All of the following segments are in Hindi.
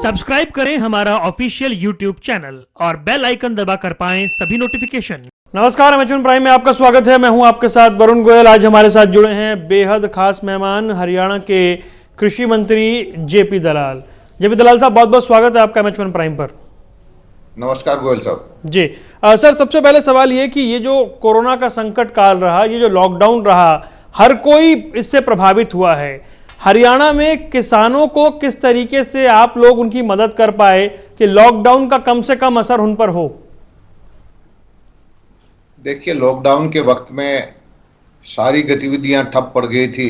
सब्सक्राइब करें हमारा ऑफिशियल यूट्यूब चैनल और बेल आइकन दबाकर पाएं सभी नोटिफिकेशन। नमस्कार, एमएच1 प्राइम में आपका स्वागत है। मैं हूं आपके साथ वरुण गोयल। आज हमारे साथ जुड़े हैं बेहद खास मेहमान, हरियाणा के कृषि मंत्री जेपी दलाल। जेपी दलाल साहब, बहुत बहुत स्वागत है आपका एमएच1 प्राइम पर। नमस्कार गोयल साहब जी। सर, सबसे पहले सवाल ये कि ये जो कोरोना का संकट काल रहा, ये जो लॉकडाउन रहा, हर कोई इससे प्रभावित हुआ है। हरियाणा में किसानों को किस तरीके से आप लोग उनकी मदद कर पाए कि लॉकडाउन का कम से कम असर उन पर हो? देखिए, लॉकडाउन के वक्त में सारी गतिविधियां ठप पड़ गई थी।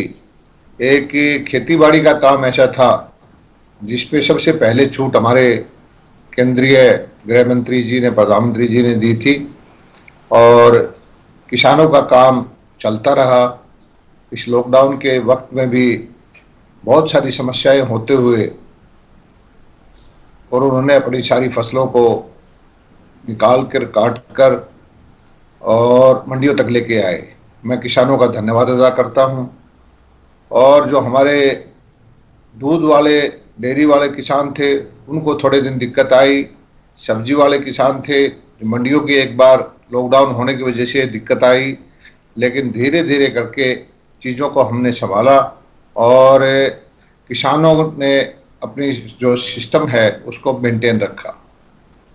एक खेतीबाड़ी का काम ऐसा था जिसपे सबसे पहले छूट हमारे केंद्रीय गृह मंत्री जी ने, प्रधानमंत्री जी ने दी थी और किसानों का काम चलता रहा। इस लॉकडाउन के वक्त में भी बहुत सारी समस्याएं होते हुए और उन्होंने अपनी सारी फसलों को निकाल कर, काट कर और मंडियों तक लेके आए। मैं किसानों का धन्यवाद अदा करता हूं। और जो हमारे दूध वाले, डेयरी वाले किसान थे, उनको थोड़े दिन दिक्कत आई। सब्जी वाले किसान थे, मंडियों की एक बार लॉकडाउन होने की वजह से दिक्कत आई, लेकिन धीरे धीरे करके चीज़ों को हमने संभाला और किसानों ने अपनी जो सिस्टम है उसको मेंटेन रखा।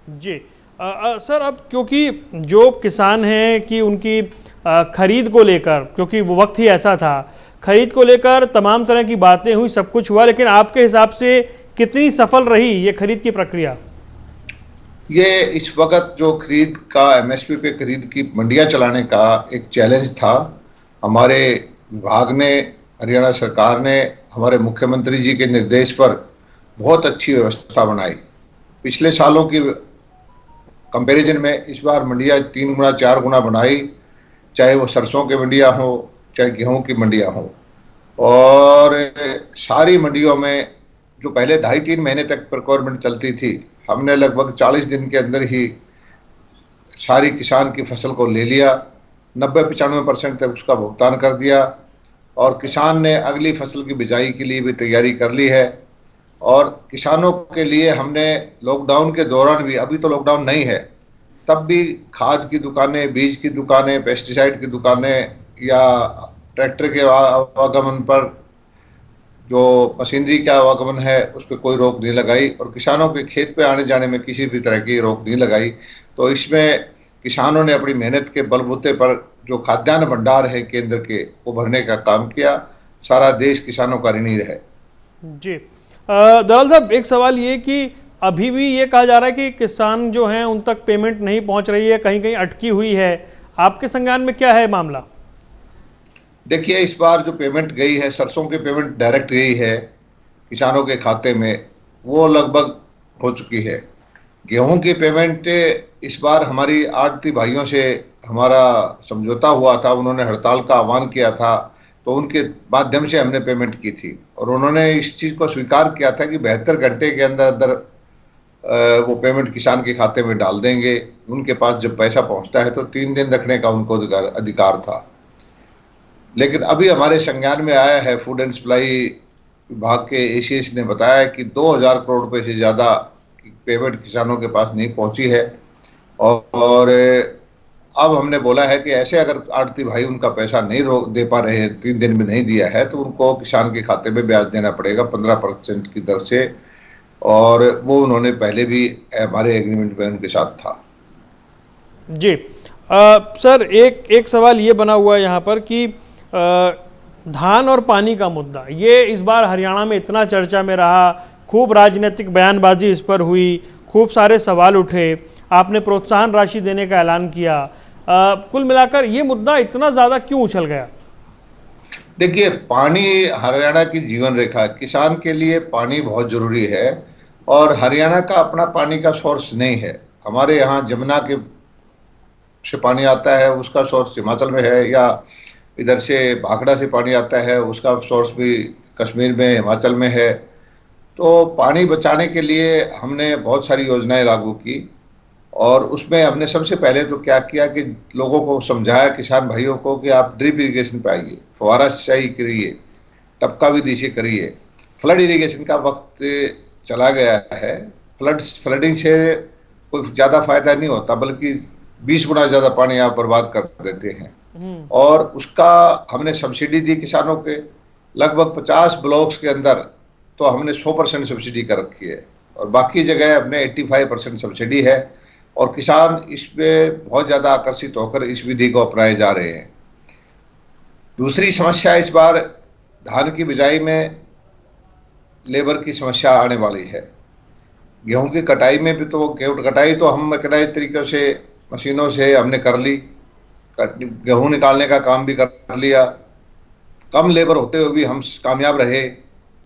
जी। सर, अब क्योंकि जो किसान हैं कि उनकी खरीद को लेकर, क्योंकि वो वक्त ही ऐसा था, खरीद को लेकर तमाम तरह की बातें हुई, सब कुछ हुआ, लेकिन आपके हिसाब से कितनी सफल रही ये खरीद की प्रक्रिया? ये इस वक्त जो खरीद का, एमएसपी पे खरीद की मंडियां चलाने का एक चैलेंज था। हमारे विभाग ने, हरियाणा सरकार ने हमारे मुख्यमंत्री जी के निर्देश पर बहुत अच्छी व्यवस्था बनाई। पिछले सालों की कंपैरिजन में इस बार मंडियां 3 गुना 4 गुना बनाई, चाहे वो सरसों की मंडियां हो, चाहे गेहूं की मंडियां हो। और सारी मंडियों में जो पहले 2.5-3 महीने तक प्रोक्योरमेंट चलती थी, हमने लगभग 40 दिन के अंदर ही सारी किसान की फसल को ले लिया। 90-95% तक उसका भुगतान कर दिया और किसान ने अगली फसल की बिजाई के लिए भी तैयारी कर ली है। और किसानों के लिए हमने लॉकडाउन के दौरान भी, अभी तो लॉकडाउन नहीं है, तब भी खाद की दुकानें, बीज की दुकानें, पेस्टिसाइड की दुकानें या ट्रैक्टर के आवागमन पर जो मशीनरी का आवागमन है उस पर कोई रोक नहीं लगाई और किसानों के खेत पे आने जाने में किसी भी तरह की रोक नहीं लगाई। तो इसमें किसानों ने अपनी मेहनत के बलबूते पर जो खाद्यान्न भंडार है केंद्र के, वो भरने का काम किया। सारा देश किसानों का ऋणी रहे। जी। दलाल साहब, एक सवाल ये कि अभी भी ये कहा जा रहा है कि किसान जो हैं उन तक पेमेंट नहीं पहुंच रही है, कहीं कहीं अटकी हुई है। आपके संज्ञान में क्या है मामला? देखिए, इस बार जो पेमेंट गई है, सरसों की पेमेंट डायरेक्ट गई है किसानों के खाते में, वो लगभग हो चुकी है। गेहूं की पेमेंट इस बार हमारी आढ़ती भाइयों से हमारा समझौता हुआ था, उन्होंने हड़ताल का आह्वान किया था, तो उनके माध्यम से हमने पेमेंट की थी और उन्होंने इस चीज़ को स्वीकार किया था कि 72 घंटे के अंदर अंदर वो पेमेंट किसान के खाते में डाल देंगे। उनके पास जब पैसा पहुंचता है तो 3 दिन रखने का उनको अधिकार था। लेकिन अभी हमारे संज्ञान में आया है, फूड एंड सप्लाई विभाग के एसीएस ने बताया कि 2000 करोड़ रुपए से ज़्यादा पेमेंट किसानों के पास नहीं पहुंची है। और अब हमने बोला है कि ऐसे अगर आढ़ती भाई उनका पैसा नहीं दे पा रहे हैं, 3 दिन में नहीं दिया है, तो उनको किसान के खाते में ब्याज देना पड़ेगा 15% की दर से। और वो उन्होंने पहले भी हमारे एग्रीमेंट में उनके साथ था। जी। सर, एक सवाल ये बना हुआ है यहाँ पर कि धान और पानी का मुद्दा, ये इस बार हरियाणा में इतना चर्चा में रहा, खूब राजनीतिक बयानबाजी इस पर हुई, खूब सारे सवाल उठे, आपने प्रोत्साहन राशि देने का ऐलान किया। कुल मिलाकर ये मुद्दा इतना ज़्यादा क्यों उछल गया? देखिए, पानी हरियाणा की जीवन रेखा, किसान के लिए पानी बहुत जरूरी है और हरियाणा का अपना पानी का सोर्स नहीं है। हमारे यहाँ जमुना के से पानी आता है, उसका सोर्स हिमाचल में है, या इधर से भाखड़ा से पानी आता है, उसका सोर्स भी कश्मीर में, हिमाचल में है। तो पानी बचाने के लिए हमने बहुत सारी योजनाएं लागू की और उसमें हमने सबसे पहले तो क्या किया कि लोगों को समझाया, किसान भाइयों को, कि आप ड्रिप इरिगेशन पे आइए, फव्वारा सिंचाई करिए, टपका विधि से करिए। फ्लड इरिगेशन का वक्त चला गया है, फ्लडिंग से कोई ज़्यादा फायदा नहीं होता, बल्कि 20 गुना ज़्यादा पानी यहाँ बर्बाद कर देते हैं। और उसका हमने सब्सिडी दी किसानों के, लगभग 50 ब्लॉक्स के अंदर तो हमने 100% सब्सिडी कर रखी है, और बाकी जगह हमने 85% सब्सिडी है, और किसान इसमें बहुत ज़्यादा आकर्षित होकर इस विधि को अपनाए जा रहे हैं। दूसरी समस्या इस बार धान की बिजाई में लेबर की समस्या आने वाली है। गेहूं की कटाई में भी, तो गेहूं कटाई तो हम मैकेनाइज्ड तरीके से मशीनों से हमने कर ली, गेहूं निकालने का काम भी कर लिया, कम लेबर होते हुए भी हम कामयाब रहे।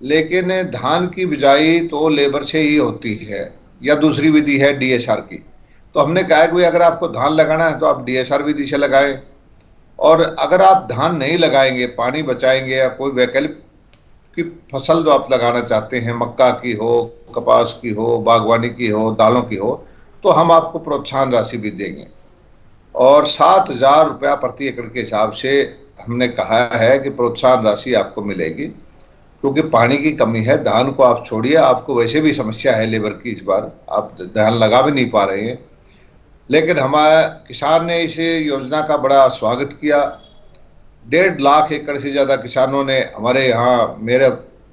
लेकिन धान की बिजाई तो लेबर से ही होती है, या दूसरी विधि है डीएसआर की। तो हमने कहा कि भाई अगर आपको धान लगाना है तो आप डीएसआर विधि से लगाएं, और अगर आप धान नहीं लगाएंगे, पानी बचाएंगे, या कोई वैकल्पिक की फसल जो आप लगाना चाहते हैं, मक्का की हो, कपास की हो, बागवानी की हो, दालों की हो, तो हम आपको प्रोत्साहन राशि भी देंगे। और 7,000 रुपया प्रति एकड़ के हिसाब से हमने कहा है कि प्रोत्साहन राशि आपको मिलेगी, क्योंकि पानी की कमी है। धान को आप छोड़िए, आपको वैसे भी समस्या है लेबर की, इस बार आप धान लगा भी नहीं पा रहे हैं। लेकिन हमारे किसान ने इस योजना का बड़ा स्वागत किया। 1.5 लाख एकड़ से ज़्यादा किसानों ने हमारे यहाँ मेरा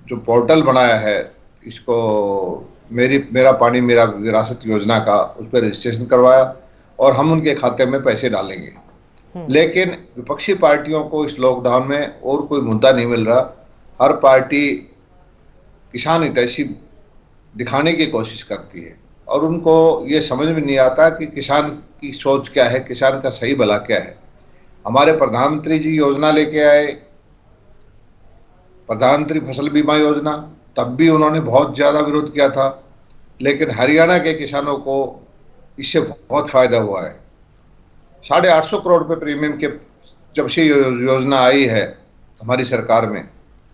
जो पोर्टल बनाया है, इसको मेरा पानी मेरा विरासत योजना का, उस पर रजिस्ट्रेशन करवाया, और हम उनके खाते में पैसे डालेंगे। लेकिन विपक्षी पार्टियों को इस लॉकडाउन में और कोई मुद्दा नहीं मिल रहा। हर पार्टी किसान हितैषी दिखाने की कोशिश करती है, और उनको ये समझ में नहीं आता कि किसान की सोच क्या है, किसान का सही भला क्या है। हमारे प्रधानमंत्री जी योजना लेके आए, प्रधानमंत्री फसल बीमा योजना, तब भी उन्होंने बहुत ज़्यादा विरोध किया था। लेकिन हरियाणा के किसानों को इससे बहुत फायदा हुआ है। 850 करोड़ रुपए प्रीमियम के जब से योजना आई है हमारी सरकार में,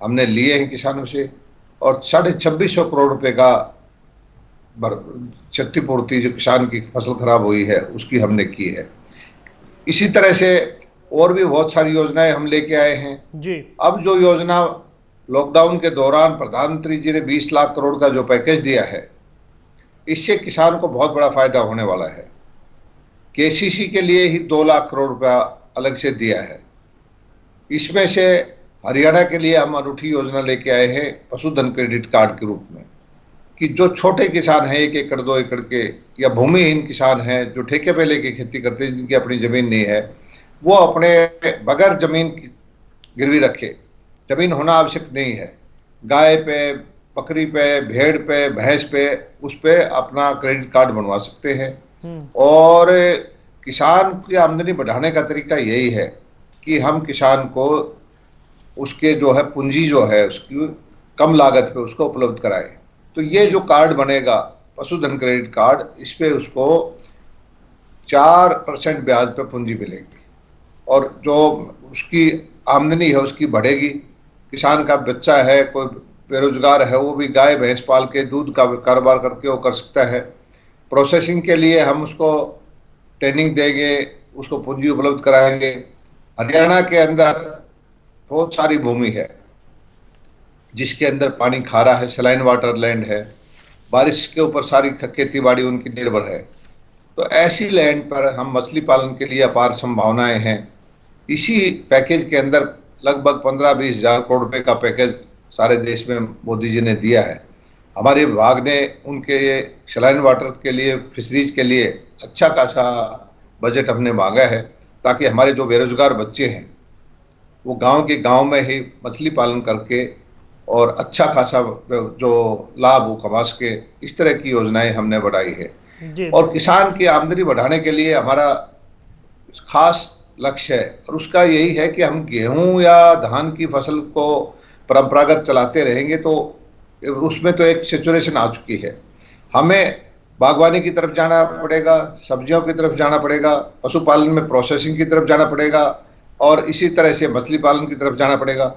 हमने लिए हैं किसानों से, और 2650 करोड़ रुपए का क्षतिपूर्ति जो किसान की फसल खराब हुई है उसकी हमने की है। इसी तरह से और भी बहुत सारी योजनाएं हम लेके आए हैं जी। अब जो योजना लॉकडाउन के दौरान प्रधानमंत्री जी ने 20 लाख करोड़ का जो पैकेज दिया है, इससे किसान को बहुत बड़ा फायदा होने वाला है। केसीसी के लिए ही 2 लाख करोड़ रुपया अलग से दिया है। इसमें से हरियाणा के लिए हम अनूठी योजना लेके आए हैं पशुधन क्रेडिट कार्ड के रूप में, कि जो छोटे किसान हैं 1 एकड़ 2 एकड़ के, या भूमिहीन किसान हैं जो ठेके पे लेके खेती करते हैं, जिनकी अपनी जमीन नहीं है, वो अपने बगैर जमीन गिरवी रखे, जमीन होना आवश्यक नहीं है, गाय पे, बकरी पे, भेड़ पे, भैंस पे, उस पे अपना क्रेडिट कार्ड बनवा सकते हैं। और किसान की आमदनी बढ़ाने का तरीका यही है कि हम किसान को उसके जो है पूंजी जो है उसकी कम लागत पे उसको उपलब्ध कराएं। तो ये जो कार्ड बनेगा पशुधन क्रेडिट कार्ड, इस पे उसको 4% ब्याज पे पूंजी मिलेगी, और जो उसकी आमदनी है उसकी बढ़ेगी। किसान का बच्चा है, कोई बेरोजगार है, वो भी गाय भैंस पाल के दूध का कारोबार करके वो कर सकता है। प्रोसेसिंग के लिए हम उसको ट्रेनिंग देंगे, उसको पूंजी उपलब्ध कराएंगे। हरियाणा के अंदर बहुत सारी भूमि है जिसके अंदर पानी खारा है, सलाइन वाटर लैंड है, बारिश के ऊपर सारी खेती बाड़ी उनकी निर्भर है। तो ऐसी लैंड पर हम मछली पालन के लिए अपार संभावनाएं हैं। इसी पैकेज के अंदर लगभग 15-20 हज़ार करोड़ रुपए का पैकेज सारे देश में मोदी जी ने दिया है। हमारे विभाग ने उनके सलाइन वाटर के लिए, फिशरीज के लिए अच्छा खासा बजट हमने मांगा है, ताकि हमारे जो बेरोजगार बच्चे हैं वो गांव के गांव में ही मछली पालन करके और अच्छा खासा जो लाभ वो कमा सके। इस तरह की योजनाएं हमने बढ़ाई है। और किसान की आमदनी बढ़ाने के लिए हमारा खास लक्ष्य है, और उसका यही है कि हम गेहूं या धान की फसल को परंपरागत चलाते रहेंगे तो उसमें तो एक सैचुरेशन आ चुकी है। हमें बागवानी की तरफ जाना पड़ेगा, सब्जियों की तरफ जाना पड़ेगा, पशुपालन में प्रोसेसिंग की तरफ जाना पड़ेगा, और इसी तरह से मछली पालन की तरफ जाना पड़ेगा।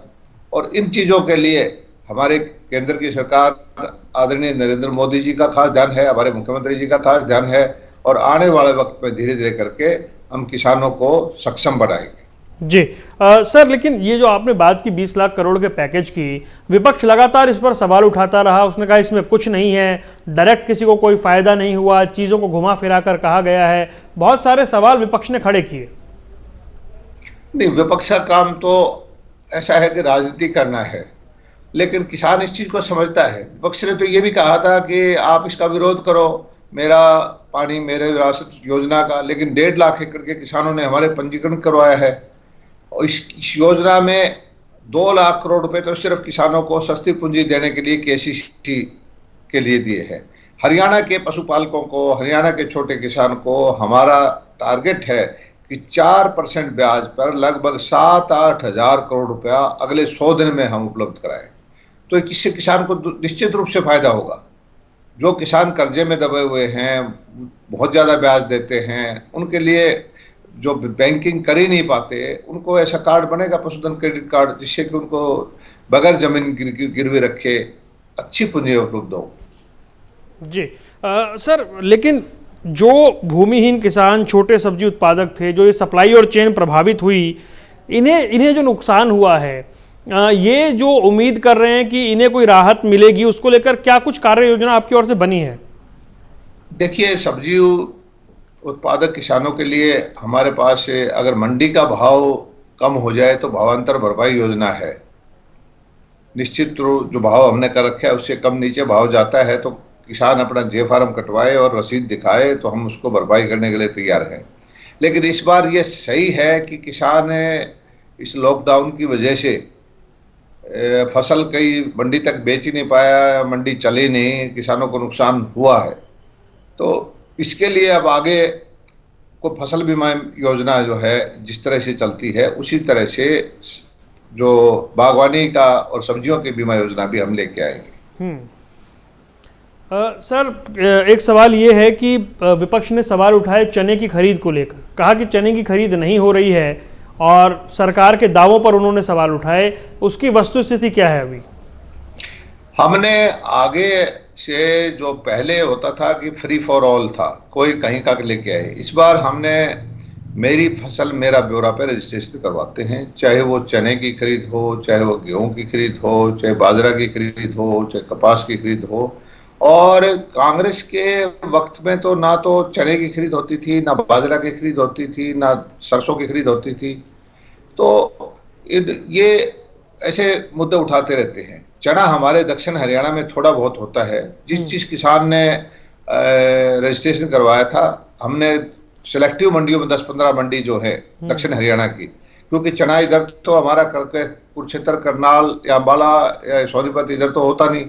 और इन चीज़ों के लिए हमारे केंद्र की सरकार आदरणीय नरेंद्र मोदी जी का खास ध्यान है, हमारे मुख्यमंत्री जी का खास ध्यान है, और आने वाले वक्त में धीरे धीरे करके हम किसानों को सक्षम बनाएंगे। जी। सर, लेकिन ये जो आपने बात की 20 लाख करोड़ के पैकेज की, विपक्ष लगातार इस पर सवाल उठाता रहा। उसने कहा इसमें कुछ नहीं है, डायरेक्ट किसी को कोई फायदा नहीं हुआ, चीज़ों को घुमा फिरा कर कहा गया है। बहुत सारे सवाल विपक्ष ने खड़े किए। नहीं, विपक्ष का काम तो ऐसा है कि राजनीति करना है, लेकिन किसान इस चीज को समझता है। विपक्ष ने तो ये भी कहा था कि आप इसका विरोध करो, मेरा पानी मेरे विरासत योजना का, लेकिन 1.5 लाख एकड़ के किसानों ने हमारे पंजीकरण करवाया है। और इस योजना में 2 लाख करोड़ रुपए तो सिर्फ किसानों को सस्ती पूंजी देने के लिए केसीसी के लिए दिए हैं। हरियाणा के पशुपालकों को, हरियाणा के छोटे किसान को हमारा टारगेट है कि 4% ब्याज पर लगभग 7-8 हजार करोड़ रुपया अगले 100 दिन में हम उपलब्ध कराएं। तो इससे किसान को निश्चित रूप से फायदा होगा। जो किसान कर्जे में दबे हुए हैं, बहुत ज़्यादा ब्याज देते हैं, उनके लिए जो बैंकिंग कर ही नहीं पाते, उनको ऐसा कार्ड बनेगा, पशुधन क्रेडिट कार्ड, जिससे कि उनको बगैर जमीन गिरवी रखे अच्छी पूंजी उपलब्ध हो। जी। सर, लेकिन जो भूमिहीन किसान, छोटे सब्जी उत्पादक थे, जो ये सप्लाई और चेन प्रभावित हुई, इन्हें जो नुकसान हुआ है, ये जो उम्मीद कर रहे हैं कि इन्हें कोई राहत मिलेगी, उसको लेकर क्या कुछ कार्य योजना आपकी ओर से बनी है? देखिए, सब्जी उत्पादक किसानों के लिए हमारे पास अगर मंडी का भाव कम हो जाए तो भावांतर भरपाई योजना है। निश्चित जो भाव हमने कर रखा है उससे कम नीचे भाव जाता है तो किसान अपना जे फार्म कटवाए और रसीद दिखाए तो हम उसको भरपाई करने के लिए तैयार हैं। लेकिन इस बार ये सही है कि किसान इस लॉकडाउन की वजह से फसल कई मंडी तक बेच ही नहीं पाया, मंडी चली नहीं, किसानों को नुकसान हुआ है। तो इसके लिए अब आगे को फसल बीमा योजना जो है जिस तरह से चलती है उसी तरह से जो बागवानी का और सब्जियों की बीमा योजना भी हम लेके आएंगे। सर, एक सवाल ये है कि विपक्ष ने सवाल उठाए चने की खरीद को लेकर, कहा कि चने की खरीद नहीं हो रही है और सरकार के दावों पर उन्होंने सवाल उठाए। उसकी वस्तुस्थिति क्या है अभी? हमने आगे से जो पहले होता था कि फ्री फॉर ऑल था, कोई कहीं का लेके आए, इस बार हमने मेरी फसल मेरा ब्यौरा पे रजिस्ट्रेशन करवाते हैं। चाहे वो चने की खरीद हो, चाहे वो गेहूं की खरीद हो, चाहे बाजरा की खरीद हो, चाहे कपास की खरीद हो। और कांग्रेस के वक्त में तो ना तो चने की खरीद होती थी, ना बाजरा की खरीद होती थी, ना सरसों की खरीद होती थी। तो ये ऐसे मुद्दे उठाते रहते हैं। चना हमारे दक्षिण हरियाणा में थोड़ा बहुत होता है। जिस किसान ने रजिस्ट्रेशन करवाया था, हमने सिलेक्टिव मंडियों में 10-15 मंडी जो है दक्षिण हरियाणा की, क्योंकि चना इधर तो हमारा कुरुक्षेत्र, करनाल या अम्बाला या सोनीपत इधर तो होता नहीं,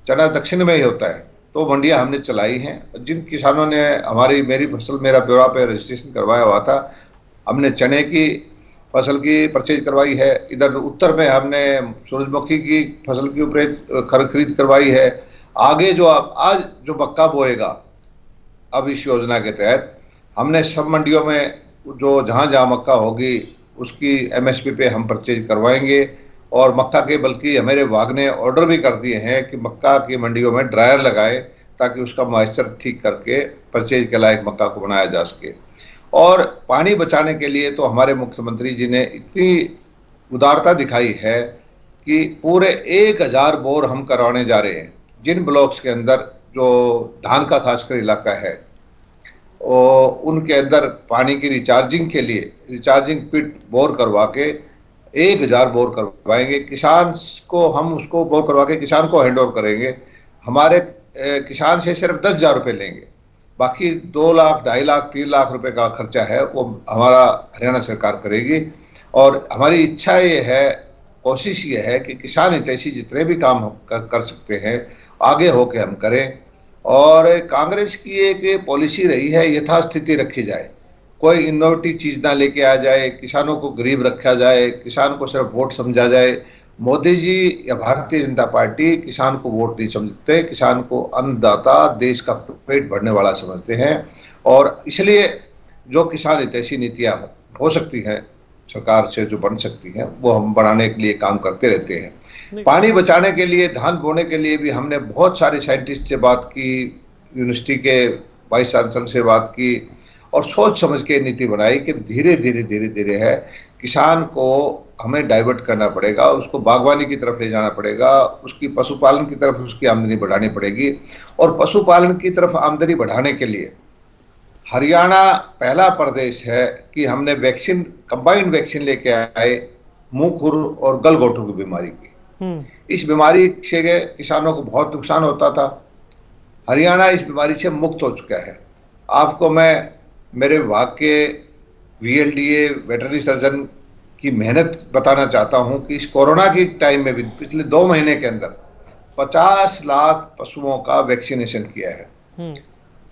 चना दक्षिण में ही होता है। तो मंडियां हमने चलाई हैं। जिन किसानों ने हमारी मेरी फसल मेरा ब्यौरा पे रजिस्ट्रेशन करवाया हुआ था, हमने चने की फसल की परचेज करवाई है। इधर उत्तर में हमने सूरजमुखी की फसल की खरीद करवाई है। आगे जो आज जो मक्का बोएगा अब इस योजना के तहत, हमने सब मंडियों में जो जहाँ जहाँ मक्का होगी उसकी एमएसपी पे हम परचेज करवाएंगे। और मक्का के बल्कि हमारे विभाग ने ऑर्डर भी कर दिए हैं कि मक्का की मंडियों में ड्रायर लगाए ताकि उसका मॉइस्चर ठीक करके परचेज के लायक मक्का को बनाया जा सके। और पानी बचाने के लिए तो हमारे मुख्यमंत्री जी ने इतनी उदारता दिखाई है कि पूरे 1000 बोर हम करवाने जा रहे हैं। जिन ब्लॉक्स के अंदर जो धान का खासकर इलाका है और उनके अंदर पानी की रिचार्जिंग के लिए रिचार्जिंग पिट बोर करवा के 1000 बोर करवाएंगे। किसान को हम उसको बोर करवा के किसान को हैंड ओवर करेंगे। हमारे किसान से सिर्फ 10,000 रुपये लेंगे, बाकी 2 लाख, 2.5 लाख, 3 लाख रुपए का खर्चा है वो हमारा हरियाणा सरकार करेगी। और हमारी इच्छा ये है, कोशिश ये है कि किसान हितैषी जितने भी काम कर सकते हैं आगे होके हम करें। और कांग्रेस की एक पॉलिसी रही है यथास्थिति रखी जाए, कोई इनोवेटिव चीज़ ना लेके आ जाए, किसानों को गरीब रखा जाए, किसान को सिर्फ वोट समझा जाए। मोदी जी या भारतीय जनता पार्टी किसान को वोट नहीं समझते, किसान को अन्नदाता, देश का पेट भरने वाला समझते हैं। और इसलिए जो किसान हितैषी नीतियाँ हो सकती हैं सरकार से, जो बन सकती हैं, वो हम बनाने के लिए काम करते रहते हैं। पानी बचाने के लिए, धान बोने के लिए भी हमने बहुत सारे साइंटिस्ट से बात की, यूनिवर्सिटी के वाइस चांसलर से बात की और सोच समझ के नीति बनाई कि धीरे धीरे है किसान को हमें डाइवर्ट करना पड़ेगा, उसको बागवानी की तरफ ले जाना पड़ेगा, उसकी पशुपालन की तरफ उसकी आमदनी बढ़ानी पड़ेगी। और पशुपालन की तरफ आमदनी बढ़ाने के लिए हरियाणा पहला प्रदेश है कि हमने वैक्सीन, कंबाइंड वैक्सीन लेके आए मुंह खुर और गलघोटू की बीमारी की। हम्म। इस बीमारी से किसानों को बहुत नुकसान होता था। हरियाणा इस बीमारी से मुक्त हो चुका है। आपको मैं मेरे विभाग के वीएलडीए वेटरनरी सर्जन की मेहनत बताना चाहता हूं कि इस कोरोना की टाइम में भी पिछले 2 महीने के अंदर 50 लाख पशुओं का वैक्सीनेशन किया है। हम्म।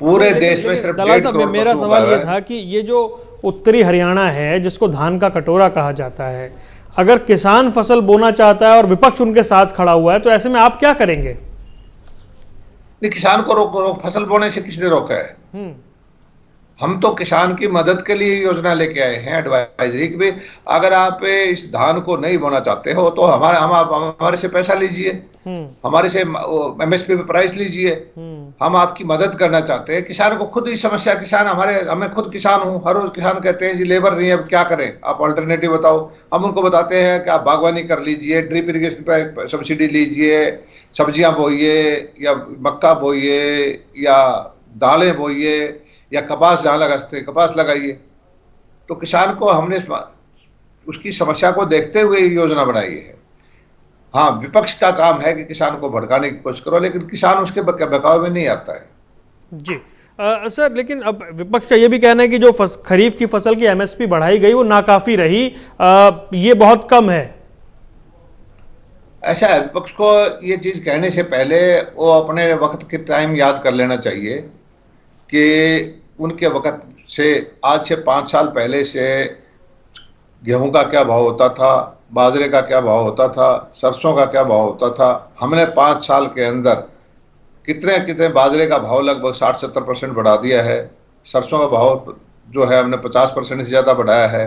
पूरे लेकिन देश में लेकिन सिर्फ दलाल 1.5 साहब, करोड़ मेरा पशुओं सवाल का ये है। था कि ये जो उत्तरी हरियाणा है जिसको धान का कटोरा कहा जाता है, अगर किसान फसल बोना चाहता है और विपक्ष उनके साथ खड़ा हुआ है, तो ऐसे में आप क्या करेंगे? नहीं, किसान को रोक फसल बोने से किसने रोका है? हम्म। हम तो किसान की मदद के लिए योजना लेके आए हैं, एडवाइजरी की भी। अगर आप इस धान को नहीं बोना चाहते हो तो हमारे से पैसा लीजिए, हम्म। हमारे से एमएसपी पे प्राइस लीजिए। हम्म। हम आपकी मदद करना चाहते हैं। किसान को खुद ही समस्या, किसान हमें खुद किसान हूँ, हर रोज किसान कहते हैं जी लेबर नहीं है, अब क्या करें, आप ऑल्टरनेटिव बताओ। हम उनको बताते हैं कि आप बागवानी कर लीजिए, ड्रिप इरिगेशन पे सब्सिडी लीजिए, सब्जियां बोइए या मक्का बोइए या दालें बोइए या कपास जहां लगा सकते कपास लगाइए। तो किसान को हमने उसकी समस्या को देखते हुए ये योजना बनाई है। हाँ, विपक्ष का काम है कि किसान को भड़काने की कोशिश करो, लेकिन किसान उसके बहकावे में नहीं आता है। जी। सर, लेकिन अब विपक्ष का ये भी कहना है कि जो खरीफ की फसल की एमएसपी बढ़ाई गई वो नाकाफी रही, ये बहुत कम है। ऐसा है, विपक्ष को ये चीज कहने से पहले वो अपने वक्त के टाइम याद कर लेना चाहिए कि उनके वक्त से आज से 5 साल पहले से गेहूं का क्या भाव होता था, बाजरे का क्या भाव होता था, सरसों का क्या भाव होता था। हमने 5 साल के अंदर कितने कितने बाजरे का भाव लगभग 60-70% बढ़ा दिया है। सरसों का भाव जो है हमने 50% से ज़्यादा बढ़ाया है।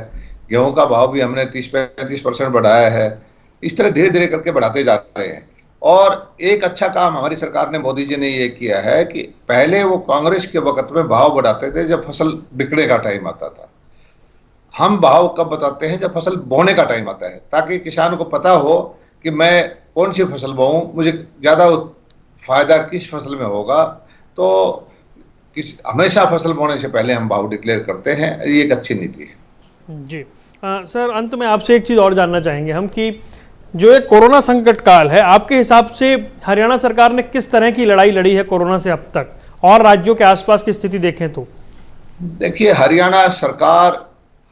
गेहूं का भाव भी हमने 30-35% बढ़ाया है। इस तरह धीरे धीरे करके बढ़ाते जा रहे हैं। और एक अच्छा काम हमारी सरकार ने, मोदी जी ने ये किया है कि पहले वो कांग्रेस के वक्त में भाव बढ़ाते थे जब फसल बिकने का टाइम आता था। हम भाव कब बताते हैं? जब फसल बोने का टाइम आता है, ताकि किसान को पता हो कि मैं कौन सी फसल बोऊं, मुझे ज़्यादा फायदा किस फसल में होगा। तो हमेशा फसल बोने से पहले हम भाव डिक्लेयर करते हैं। ये एक अच्छी नीति है। जी। सर, अंत में आपसे एक चीज़ और जानना चाहेंगे हम कि जो एक कोरोना संकट काल है, आपके हिसाब से हरियाणा सरकार ने किस तरह की लड़ाई लड़ी है कोरोना से अब तक, और राज्यों के आसपास की स्थिति देखें तो? देखिए, हरियाणा सरकार,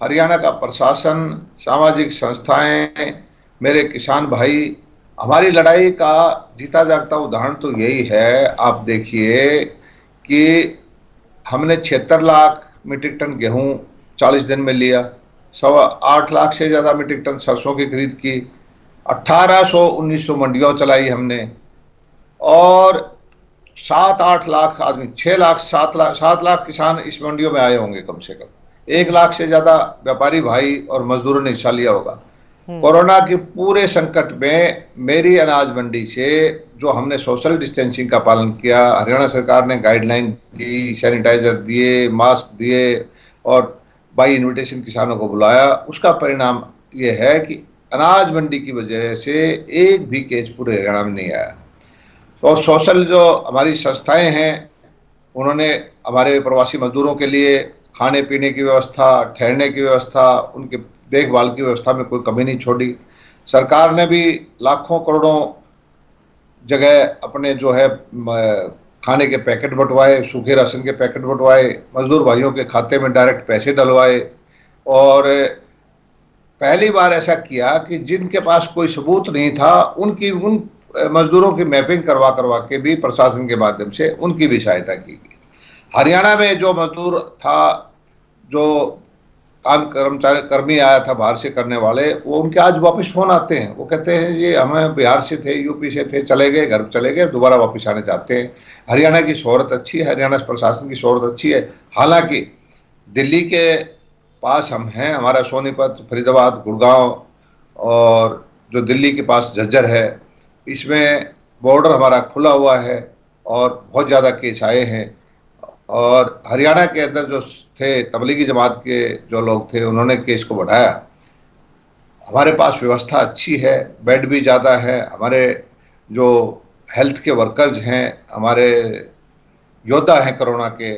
हरियाणा का प्रशासन, सामाजिक संस्थाएं, मेरे किसान भाई, हमारी लड़ाई का जीता जागता उदाहरण तो यही है। आप देखिए कि हमने 76 लाख मीट्रिक टन गेहूं 40 दिन में लिया, 8 लाख से ज़्यादा मीट्रिक टन सरसों की खरीद की, 1800-1900 मंडियों चलाई हमने, और 7-8 लाख आदमी, 6 लाख 7 लाख किसान इस मंडियों में आए होंगे कम से कम। 1 लाख से ज़्यादा व्यापारी भाई और मजदूरों ने हिस्सा लिया होगा। कोरोना के पूरे संकट में मेरी अनाज मंडी से जो हमने सोशल डिस्टेंसिंग का पालन किया, हरियाणा सरकार ने गाइडलाइन दी, सैनिटाइजर दिए, मास्क दिए और बाई इन्विटेशन किसानों को बुलाया, उसका परिणाम ये है कि अनाज मंडी की वजह से एक भी केस पूरे हरियाणा में नहीं आया। तो सोशल जो हमारी संस्थाएं हैं, उन्होंने हमारे प्रवासी मजदूरों के लिए खाने पीने की व्यवस्था, ठहरने की व्यवस्था, उनके देखभाल की व्यवस्था में कोई कमी नहीं छोड़ी। सरकार ने भी लाखों करोड़ों जगह अपने जो है खाने के पैकेट बंटवाए, सूखे राशन के पैकेट बंटवाए, मजदूर भाइयों के खाते में डायरेक्ट पैसे डलवाए। और पहली बार ऐसा किया कि जिनके पास कोई सबूत नहीं था उन मजदूरों की मैपिंग करवा के भी प्रशासन के माध्यम से उनकी भी सहायता की गई। हरियाणा में जो मजदूर था, जो कर्मी आया था बाहर से करने वाले, वो उनके आज वापस फोन आते हैं। वो कहते हैं ये हमें बिहार से थे, यूपी से थे, चले गए, घर चले गए, दोबारा वापस आने चाहते हैं। हरियाणा की शोहरत अच्छी है, हरियाणा प्रशासन की शोहरत अच्छी है। हालांकि दिल्ली के पास हम हैं, हमारा सोनीपत, फरीदाबाद, गुड़गांव और जो दिल्ली के पास झज्जर है, इसमें बॉर्डर हमारा खुला हुआ है और बहुत ज़्यादा केस आए हैं। और हरियाणा के अंदर जो थे तबलीगी जमात के जो लोग थे, उन्होंने केस को बढ़ाया। हमारे पास व्यवस्था अच्छी है, बेड भी ज़्यादा है, हमारे जो हेल्थ के वर्कर्स हैं, हमारे योद्धा हैं कोरोना के,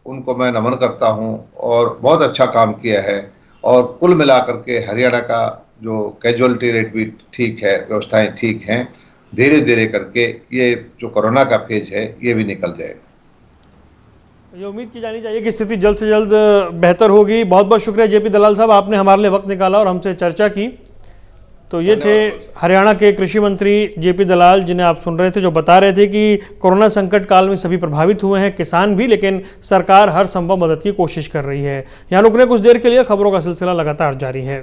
उनको मैं नमन करता हूं और बहुत अच्छा काम किया है। और कुल मिलाकर के हरियाणा का जो कैजुअलिटी रेट भी ठीक है, व्यवस्थाएं ठीक हैं। धीरे धीरे करके ये जो कोरोना का फेज है ये भी निकल जाएगा। ये उम्मीद की जानी चाहिए कि स्थिति जल्द से जल्द बेहतर होगी। बहुत बहुत शुक्रिया जेपी दलाल साहब, आपने हमारे लिए वक्त निकाला और हमसे चर्चा की। तो ये थे हरियाणा के कृषि मंत्री जेपी दलाल, जिन्हें आप सुन रहे थे, जो बता रहे थे कि कोरोना संकट काल में सभी प्रभावित हुए हैं, किसान भी, लेकिन सरकार हर संभव मदद की कोशिश कर रही है। यहाँ रुकने कुछ देर के लिए, खबरों का सिलसिला लगातार जारी है।